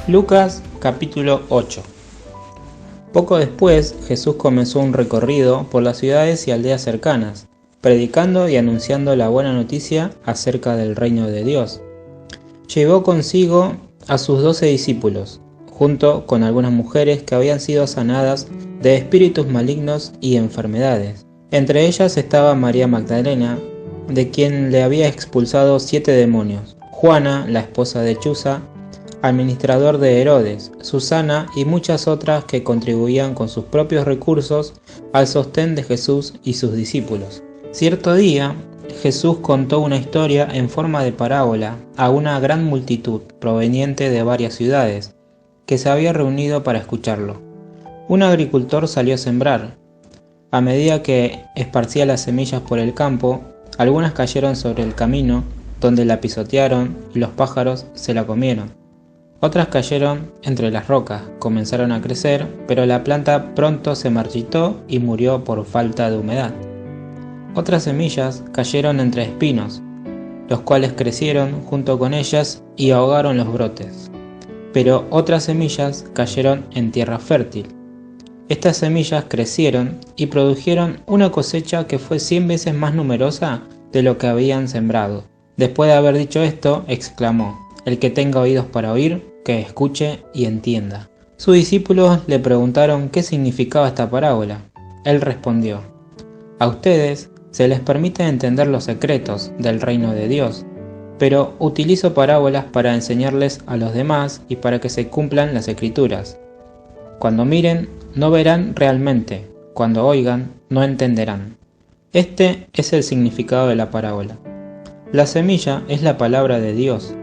Lucas capítulo 8. Poco después, Jesús comenzó un recorrido por las ciudades y aldeas cercanas, predicando y anunciando la buena noticia acerca del reino de Dios. Llevó consigo a sus 12 discípulos, junto con algunas mujeres que habían sido sanadas de espíritus malignos y enfermedades. Entre ellas estaba María Magdalena, de quien le había expulsado 7 demonios, Juana, la esposa de Chuza, administrador de Herodes, Susana y muchas otras que contribuían con sus propios recursos al sostén de Jesús y sus discípulos. Cierto día, Jesús contó una historia en forma de parábola a una gran multitud proveniente de varias ciudades, que se había reunido para escucharlo. Un agricultor salió a sembrar. A medida que esparcía las semillas por el campo, algunas cayeron sobre el camino, donde la pisotearon y los pájaros se la comieron. Otras cayeron entre las rocas, comenzaron a crecer, pero la planta pronto se marchitó y murió por falta de humedad. Otras semillas cayeron entre espinos, los cuales crecieron junto con ellas y ahogaron los brotes. Pero otras semillas cayeron en tierra fértil. Estas semillas crecieron y produjeron una cosecha que fue 100 veces más numerosa de lo que habían sembrado. Después de haber dicho esto, exclamó: "El que tenga oídos para oír, que escuche y entienda". Sus discípulos le preguntaron qué significaba esta parábola. Él respondió: "A ustedes se les permite entender los secretos del reino de Dios, pero utilizo parábolas para enseñarles a los demás y para que se cumplan las escrituras. Cuando miren, no verán realmente; cuando oigan, no entenderán". Este es el significado de la parábola. La semilla es la palabra de Dios.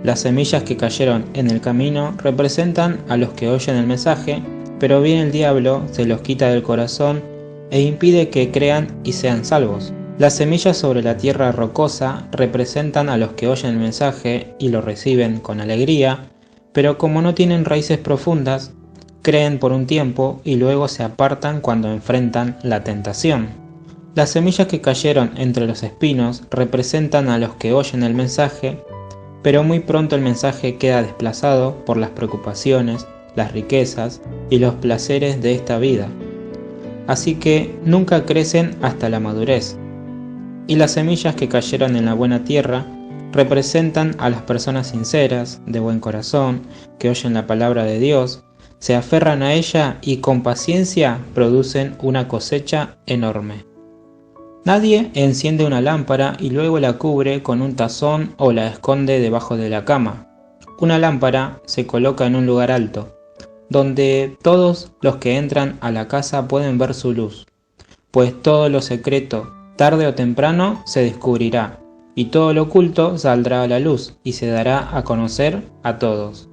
Las semillas que cayeron en el camino representan a los que oyen el mensaje, pero viene el diablo, se los quita del corazón e impide que crean y sean salvos. Las semillas sobre la tierra rocosa representan a los que oyen el mensaje y lo reciben con alegría, pero como no tienen raíces profundas, creen por un tiempo y luego se apartan cuando enfrentan la tentación. Las semillas que cayeron entre los espinos representan a los que oyen el mensaje, pero muy pronto el mensaje queda desplazado por las preocupaciones, las riquezas y los placeres de esta vida. Así que nunca crecen hasta la madurez. Y las semillas que cayeron en la buena tierra representan a las personas sinceras, de buen corazón, que oyen la palabra de Dios, se aferran a ella y con paciencia producen una cosecha enorme. Nadie enciende una lámpara y luego la cubre con un tazón o la esconde debajo de la cama. Una lámpara se coloca en un lugar alto, donde todos los que entran a la casa pueden ver su luz, pues todo lo secreto, tarde o temprano, se descubrirá, y todo lo oculto saldrá a la luz y se dará a conocer a todos.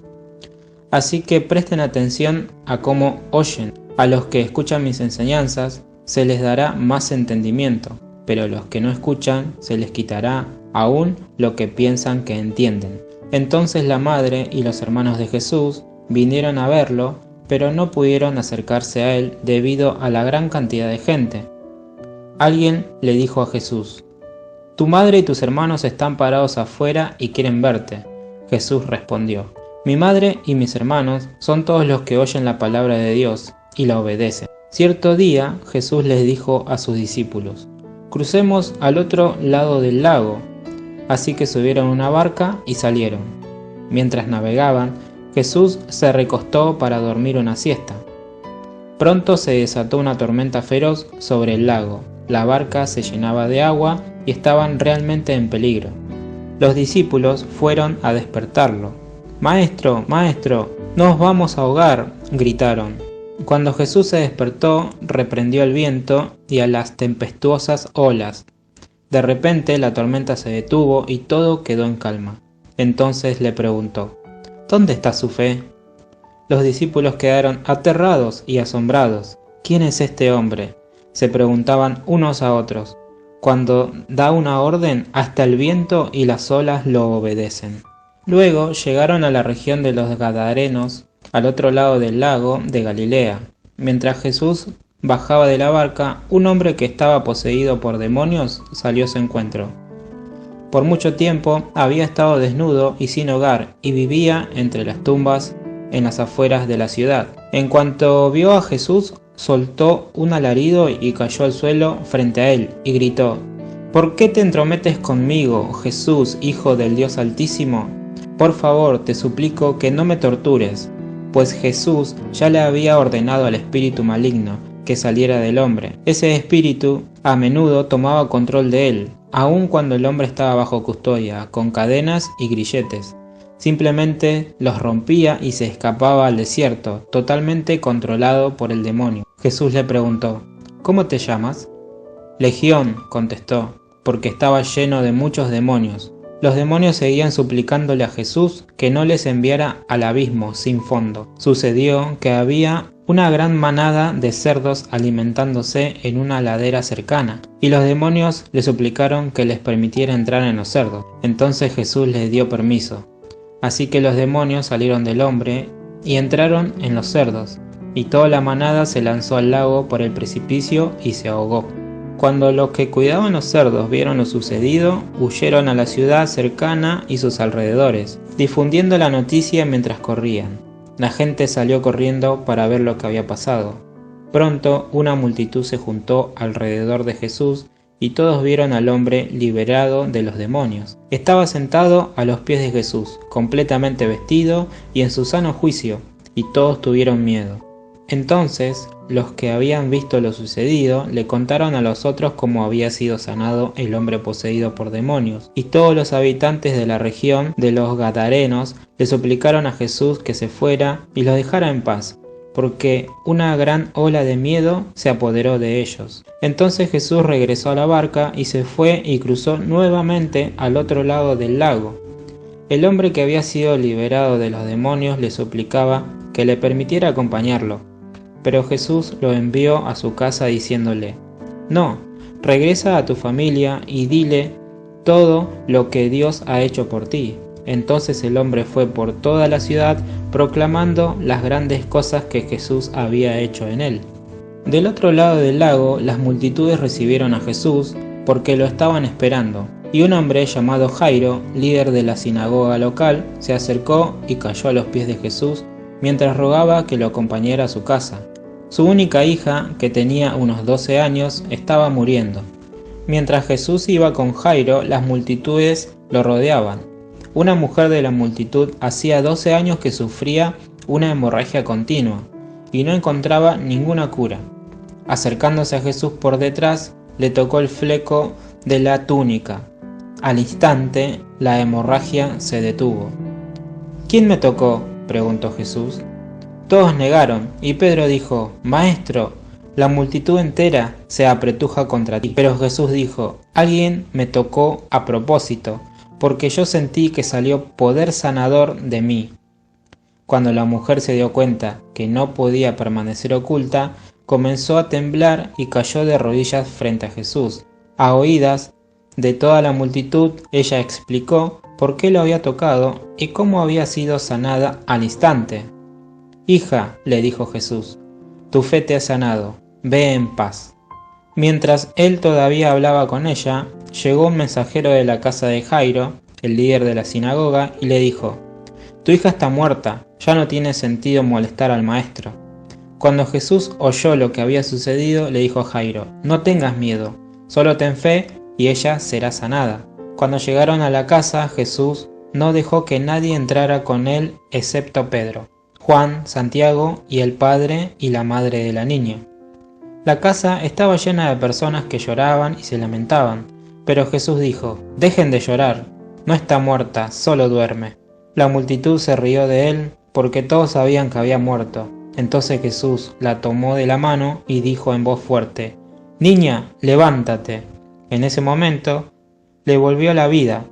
Así que presten atención a cómo oyen. A los que escuchan mis enseñanzas se les dará más entendimiento, pero a los que no escuchan se les quitará aún lo que piensan que entienden. Entonces la madre y los hermanos de Jesús vinieron a verlo, pero no pudieron acercarse a él debido a la gran cantidad de gente. Alguien le dijo a Jesús: "Tu madre y tus hermanos están parados afuera y quieren verte". Jesús respondió: "Mi madre y mis hermanos son todos los que oyen la palabra de Dios y la obedecen". Cierto día Jesús les dijo a sus discípulos: "Crucemos al otro lado del lago". Así que subieron una barca y salieron. Mientras navegaban, Jesús se recostó para dormir una siesta. Pronto se desató una tormenta feroz sobre el lago. La barca se llenaba de agua y estaban realmente en peligro. Los discípulos fueron a despertarlo. «Maestro, maestro, nos vamos a ahogar», gritaron. Cuando Jesús se despertó, reprendió el viento y a las tempestuosas olas. De repente la tormenta se detuvo y todo quedó en calma. Entonces le preguntó: ¿Dónde está su fe? Los discípulos quedaron aterrados y asombrados. ¿Quién es este hombre?, se preguntaban unos a otros. Cuando da una orden, hasta el viento y las olas lo obedecen. Luego llegaron a la región de los Gadarenos, al otro lado del lago de Galilea. Mientras Jesús bajaba de la barca, un hombre que estaba poseído por demonios salió a su encuentro. Por mucho tiempo había estado desnudo y sin hogar, y vivía entre las tumbas en las afueras de la ciudad. En cuanto vio a Jesús, soltó un alarido y cayó al suelo frente a él, y gritó: ¿Por qué te entrometes conmigo, Jesús, Hijo del Dios Altísimo? Por favor, te suplico que no me tortures. Pues Jesús ya le había ordenado al espíritu maligno que saliera del hombre. Ese espíritu a menudo tomaba control de él, aun cuando el hombre estaba bajo custodia, con cadenas y grilletes. Simplemente los rompía y se escapaba al desierto, totalmente controlado por el demonio. Jesús le preguntó: ¿Cómo te llamas? Legión, contestó, porque estaba lleno de muchos demonios. Los demonios seguían suplicándole a Jesús que no les enviara al abismo sin fondo. Sucedió que había una gran manada de cerdos alimentándose en una ladera cercana, y los demonios le suplicaron que les permitiera entrar en los cerdos. Entonces Jesús les dio permiso. Así que los demonios salieron del hombre y entraron en los cerdos, y toda la manada se lanzó al lago por el precipicio y se ahogó. Cuando los que cuidaban los cerdos vieron lo sucedido, huyeron a la ciudad cercana y sus alrededores, difundiendo la noticia mientras corrían. La gente salió corriendo para ver lo que había pasado. Pronto una multitud se juntó alrededor de Jesús y todos vieron al hombre liberado de los demonios. Estaba sentado a los pies de Jesús, completamente vestido y en su sano juicio, y todos tuvieron miedo. Entonces, los que habían visto lo sucedido le contaron a los otros cómo había sido sanado el hombre poseído por demonios, y todos los habitantes de la región de los Gadarenos le suplicaron a Jesús que se fuera y los dejara en paz, porque una gran ola de miedo se apoderó de ellos. Entonces Jesús regresó a la barca y se fue y cruzó nuevamente al otro lado del lago. El hombre que había sido liberado de los demonios le suplicaba que le permitiera acompañarlo. Pero Jesús lo envió a su casa diciéndole: No, regresa a tu familia y dile todo lo que Dios ha hecho por ti. Entonces el hombre fue por toda la ciudad proclamando las grandes cosas que Jesús había hecho en él. Del otro lado del lago, las multitudes recibieron a Jesús porque lo estaban esperando, y un hombre llamado Jairo, líder de la sinagoga local, se acercó y cayó a los pies de Jesús mientras rogaba que lo acompañara a su casa. Su única hija, que tenía unos 12 años, estaba muriendo. Mientras Jesús iba con Jairo, las multitudes lo rodeaban. Una mujer de la multitud hacía 12 años que sufría una hemorragia continua y no encontraba ninguna cura. Acercándose a Jesús por detrás, le tocó el fleco de la túnica. Al instante, la hemorragia se detuvo. ¿Quién me tocó?, preguntó Jesús. Todos negaron, y Pedro dijo: Maestro, la multitud entera se apretuja contra ti. Pero Jesús dijo: Alguien me tocó a propósito, porque yo sentí que salió poder sanador de mí. Cuando la mujer se dio cuenta que no podía permanecer oculta, comenzó a temblar y cayó de rodillas frente a Jesús. A oídas de toda la multitud, ella explicó por qué lo había tocado y cómo había sido sanada al instante. Hija, le dijo Jesús, tu fe te ha sanado, ve en paz. Mientras él todavía hablaba con ella, llegó un mensajero de la casa de Jairo, el líder de la sinagoga, y le dijo: Tu hija está muerta, ya no tiene sentido molestar al maestro. Cuando Jesús oyó lo que había sucedido, le dijo a Jairo: No tengas miedo, solo ten fe y ella será sanada. Cuando llegaron a la casa, Jesús no dejó que nadie entrara con él excepto Pedro, Juan, Santiago y el padre y la madre de la niña. La casa estaba llena de personas que lloraban y se lamentaban, pero Jesús dijo: Dejen de llorar, no está muerta, solo duerme. La multitud se rió de él porque todos sabían que había muerto. Entonces Jesús la tomó de la mano y dijo en voz fuerte: Niña, levántate. En ese momento le volvió la vida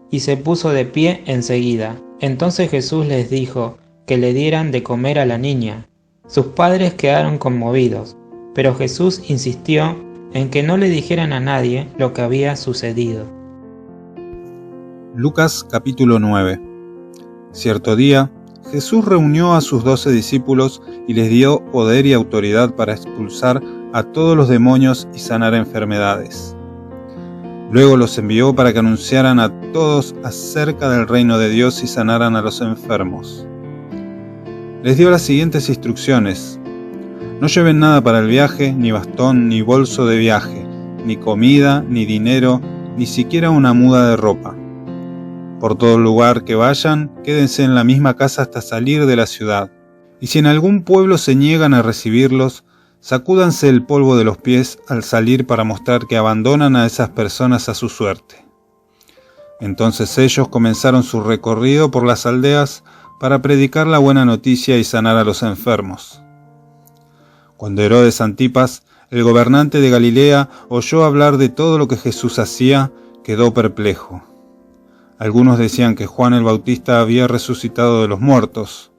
y se puso de pie enseguida. Entonces Jesús les dijo que le dieran de comer a la niña. Sus padres quedaron conmovidos, pero Jesús insistió en que no le dijeran a nadie lo que había sucedido. Lucas capítulo 9. Cierto día, Jesús reunió a sus 12 discípulos y les dio poder y autoridad para expulsar a todos los demonios y sanar enfermedades. Luego los envió para que anunciaran a todos acerca del reino de Dios y sanaran a los enfermos. Les dio las siguientes instrucciones: no lleven nada para el viaje, ni bastón, ni bolso de viaje, ni comida, ni dinero, ni siquiera una muda de ropa. Por todo lugar que vayan, quédense en la misma casa hasta salir de la ciudad. Y si en algún pueblo se niegan a recibirlos, sacúdanse el polvo de los pies al salir para mostrar que abandonan a esas personas a su suerte. Entonces ellos comenzaron su recorrido por las aldeas para predicar la buena noticia y sanar a los enfermos. Cuando Herodes Antipas, el gobernante de Galilea, oyó hablar de todo lo que Jesús hacía, quedó perplejo. Algunos decían que Juan el Bautista había resucitado de los muertos.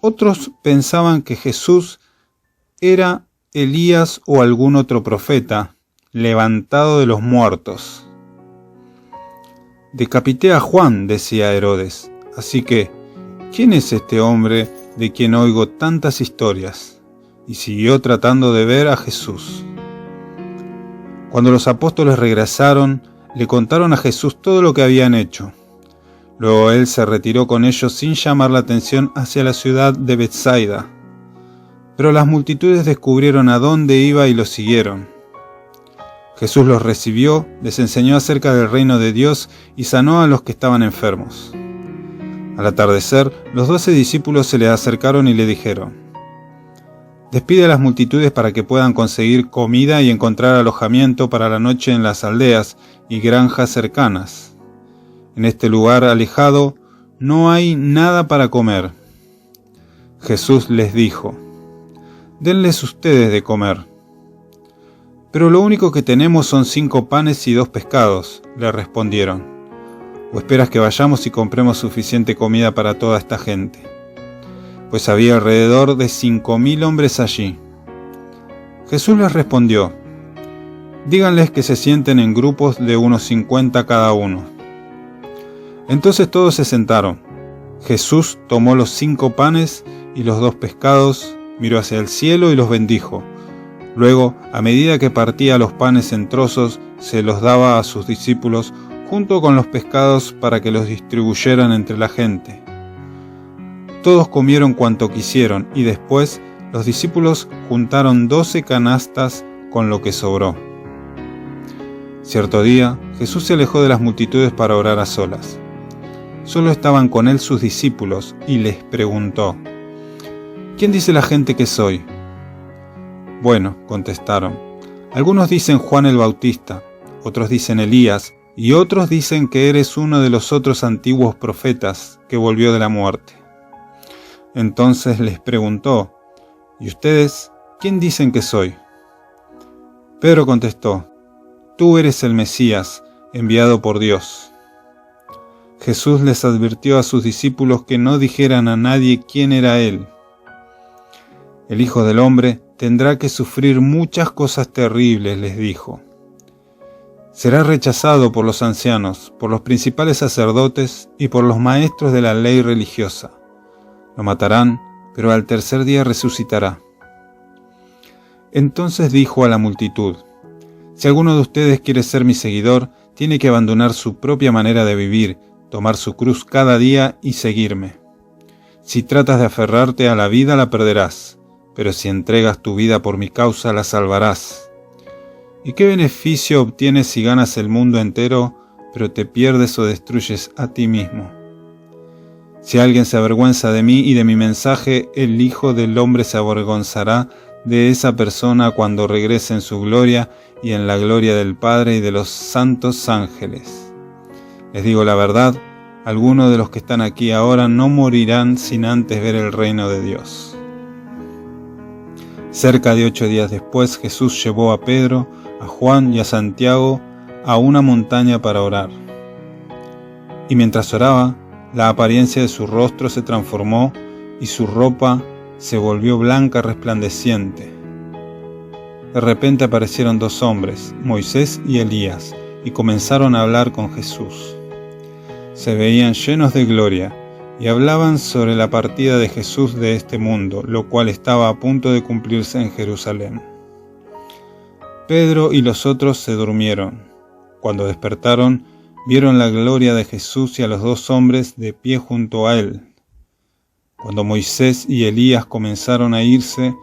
Otros pensaban que Jesús era Elías o algún otro profeta, levantado de los muertos. Decapité a Juan, decía Herodes, así que, ¿quién es este hombre de quien oigo tantas historias? Y siguió tratando de ver a Jesús. Cuando los apóstoles regresaron, le contaron a Jesús todo lo que habían hecho. Luego él se retiró con ellos sin llamar la atención hacia la ciudad de Betsaida. Pero las multitudes descubrieron a dónde iba y lo siguieron. Jesús los recibió, les enseñó acerca del reino de Dios y sanó a los que estaban enfermos. Al atardecer, los 12 discípulos se le acercaron y le dijeron: «Despide a las multitudes para que puedan conseguir comida y encontrar alojamiento para la noche en las aldeas y granjas cercanas. En este lugar alejado no hay nada para comer». Jesús les dijo: «Denles ustedes de comer». «Pero lo único que tenemos son 5 panes y 2 pescados», le respondieron. «¿O esperas que vayamos y compremos suficiente comida para toda esta gente?». Pues había alrededor de 5.000 hombres allí. Jesús les respondió: «Díganles que se sienten en grupos de unos 50 cada uno». Entonces todos se sentaron. Jesús tomó los 5 panes y los 2 pescados, miró hacia el cielo y los bendijo. Luego, a medida que partía los panes en trozos, se los daba a sus discípulos junto con los pescados para que los distribuyeran entre la gente. Todos comieron cuanto quisieron y después los discípulos juntaron 12 canastas con lo que sobró. Cierto día, Jesús se alejó de las multitudes para orar a solas. Solo estaban con él sus discípulos y les preguntó: «¿Quién dice la gente que soy?». «Bueno», contestaron, «algunos dicen Juan el Bautista, otros dicen Elías, y otros dicen que eres uno de los otros antiguos profetas que volvió de la muerte». Entonces les preguntó: «¿Y ustedes quién dicen que soy?». Pedro contestó: «Tú eres el Mesías, enviado por Dios». Jesús les advirtió a sus discípulos que no dijeran a nadie quién era él. «El Hijo del Hombre tendrá que sufrir muchas cosas terribles», les dijo. «Será rechazado por los ancianos, por los principales sacerdotes y por los maestros de la ley religiosa. Lo matarán, pero al tercer día resucitará». Entonces dijo a la multitud: «Si alguno de ustedes quiere ser mi seguidor, tiene que abandonar su propia manera de vivir, tomar su cruz cada día y seguirme. Si tratas de aferrarte a la vida, la perderás, pero si entregas tu vida por mi causa, la salvarás. ¿Y qué beneficio obtienes si ganas el mundo entero, pero te pierdes o destruyes a ti mismo? Si alguien se avergüenza de mí y de mi mensaje, el Hijo del Hombre se avergonzará de esa persona cuando regrese en su gloria y en la gloria del Padre y de los santos ángeles. Les digo la verdad, algunos de los que están aquí ahora no morirán sin antes ver el reino de Dios». Cerca de 8 días después, Jesús llevó a Pedro, a Juan y a Santiago a una montaña para orar. Y mientras oraba, la apariencia de su rostro se transformó y su ropa se volvió blanca resplandeciente. De repente aparecieron 2 hombres, Moisés y Elías, y comenzaron a hablar con Jesús. Se veían llenos de gloria y hablaban sobre la partida de Jesús de este mundo, lo cual estaba a punto de cumplirse en Jerusalén. Pedro y los otros se durmieron. Cuando despertaron, vieron la gloria de Jesús y a los dos hombres de pie junto a él. Cuando Moisés y Elías comenzaron a irse,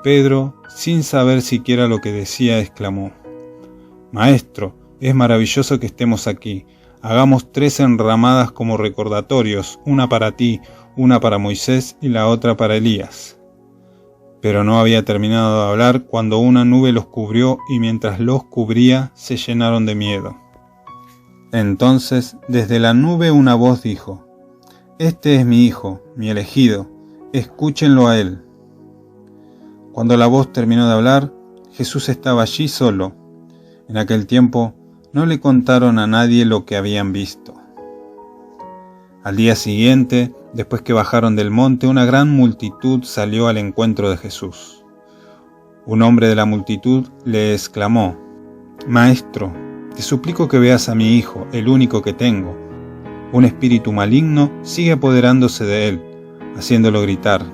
Pedro, sin saber siquiera lo que decía, exclamó: «Maestro, es maravilloso que estemos aquí. Hagamos 3 enramadas como recordatorios, una para ti, una para Moisés y la otra para Elías». Pero no había terminado de hablar cuando una nube los cubrió y mientras los cubría se llenaron de miedo. Entonces desde la nube una voz dijo: «Este es mi Hijo, mi elegido, escúchenlo a él». Cuando la voz terminó de hablar, Jesús estaba allí solo. En aquel tiempo no le contaron a nadie lo que habían visto. Al día siguiente, después que bajaron del monte, una gran multitud salió al encuentro de Jesús. Un hombre de la multitud le exclamó: «Maestro, te suplico que veas a mi hijo, el único que tengo. Un espíritu maligno sigue apoderándose de él, haciéndolo gritar.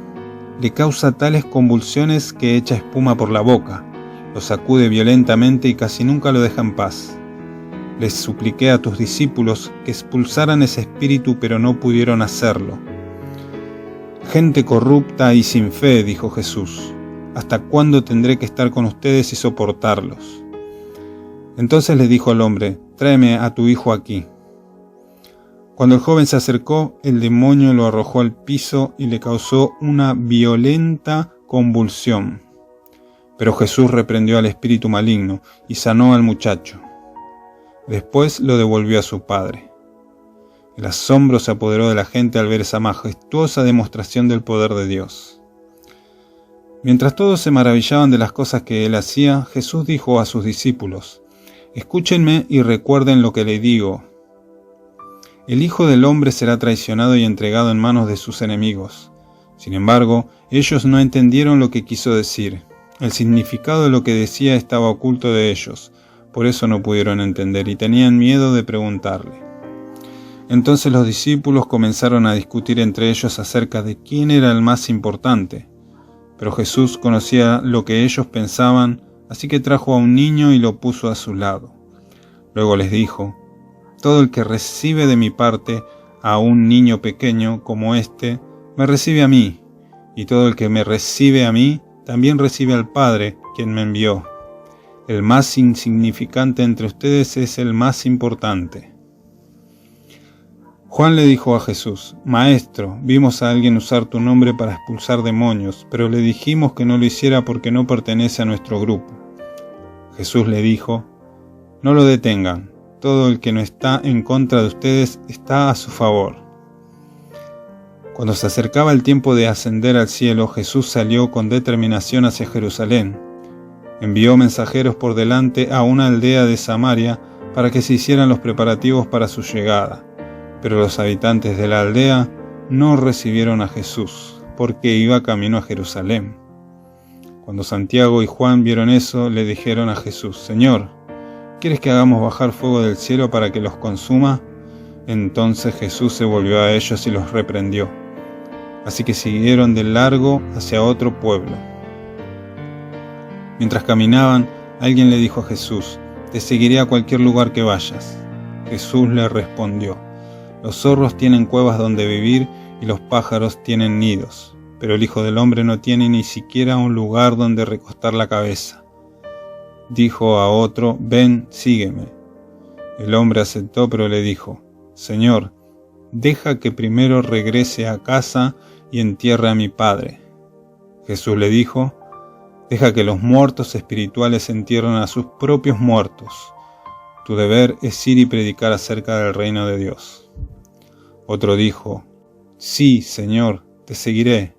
Le causa tales convulsiones que echa espuma por la boca, lo sacude violentamente y casi nunca lo deja en paz. Les supliqué a tus discípulos que expulsaran ese espíritu, pero no pudieron hacerlo». «Gente corrupta y sin fe», dijo Jesús, «¿hasta cuándo tendré que estar con ustedes y soportarlos?». Entonces le dijo al hombre: «Tráeme a tu hijo aquí». Cuando el joven se acercó, el demonio lo arrojó al piso y le causó una violenta convulsión. Pero Jesús reprendió al espíritu maligno y sanó al muchacho. Después lo devolvió a su padre. El asombro se apoderó de la gente al ver esa majestuosa demostración del poder de Dios. Mientras todos se maravillaban de las cosas que él hacía, Jesús dijo a sus discípulos: «Escúchenme y recuerden lo que les digo. El Hijo del Hombre será traicionado y entregado en manos de sus enemigos». Sin embargo, ellos no entendieron lo que quiso decir. El significado de lo que decía estaba oculto de ellos, por eso no pudieron entender y tenían miedo de preguntarle. Entonces los discípulos comenzaron a discutir entre ellos acerca de quién era el más importante. Pero Jesús conocía lo que ellos pensaban, así que trajo a un niño y lo puso a su lado. Luego les dijo: «Todo el que recibe de mi parte a un niño pequeño como este, me recibe a mí, y todo el que me recibe a mí, también recibe al Padre, quien me envió. El más insignificante entre ustedes es el más importante». Juan le dijo a Jesús: «Maestro, vimos a alguien usar tu nombre para expulsar demonios, pero le dijimos que no lo hiciera porque no pertenece a nuestro grupo». Jesús le dijo: «No lo detengan. Todo el que no está en contra de ustedes está a su favor». Cuando se acercaba el tiempo de ascender al cielo, Jesús salió con determinación hacia Jerusalén. Envió mensajeros por delante a una aldea de Samaria para que se hicieran los preparativos para su llegada. Pero los habitantes de la aldea no recibieron a Jesús, porque iba camino a Jerusalén. Cuando Santiago y Juan vieron eso, le dijeron a Jesús: «Señor, ¿quieres que hagamos bajar fuego del cielo para que los consuma?». Entonces Jesús se volvió a ellos y los reprendió. Así que siguieron de largo hacia otro pueblo. Mientras caminaban, alguien le dijo a Jesús: «Te seguiré a cualquier lugar que vayas». Jesús le respondió: «Los zorros tienen cuevas donde vivir y los pájaros tienen nidos, pero el Hijo del Hombre no tiene ni siquiera un lugar donde recostar la cabeza». Dijo a otro: «Ven, sígueme». El hombre aceptó, pero le dijo: «Señor, deja que primero regrese a casa y entierre a mi padre». Jesús le dijo: «Deja que los muertos espirituales entierren a sus propios muertos. Tu deber es ir y predicar acerca del reino de Dios». Otro dijo: «Sí, Señor, te seguiré,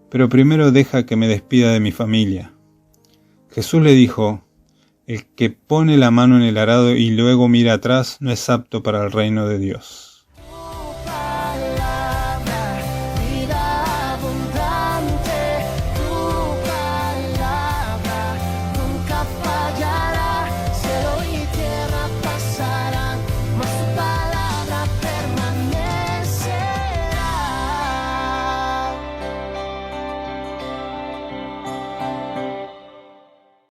pero primero deja que me despida de mi familia». Jesús le dijo: «El que pone la mano en el arado y luego mira atrás no es apto para el reino de Dios».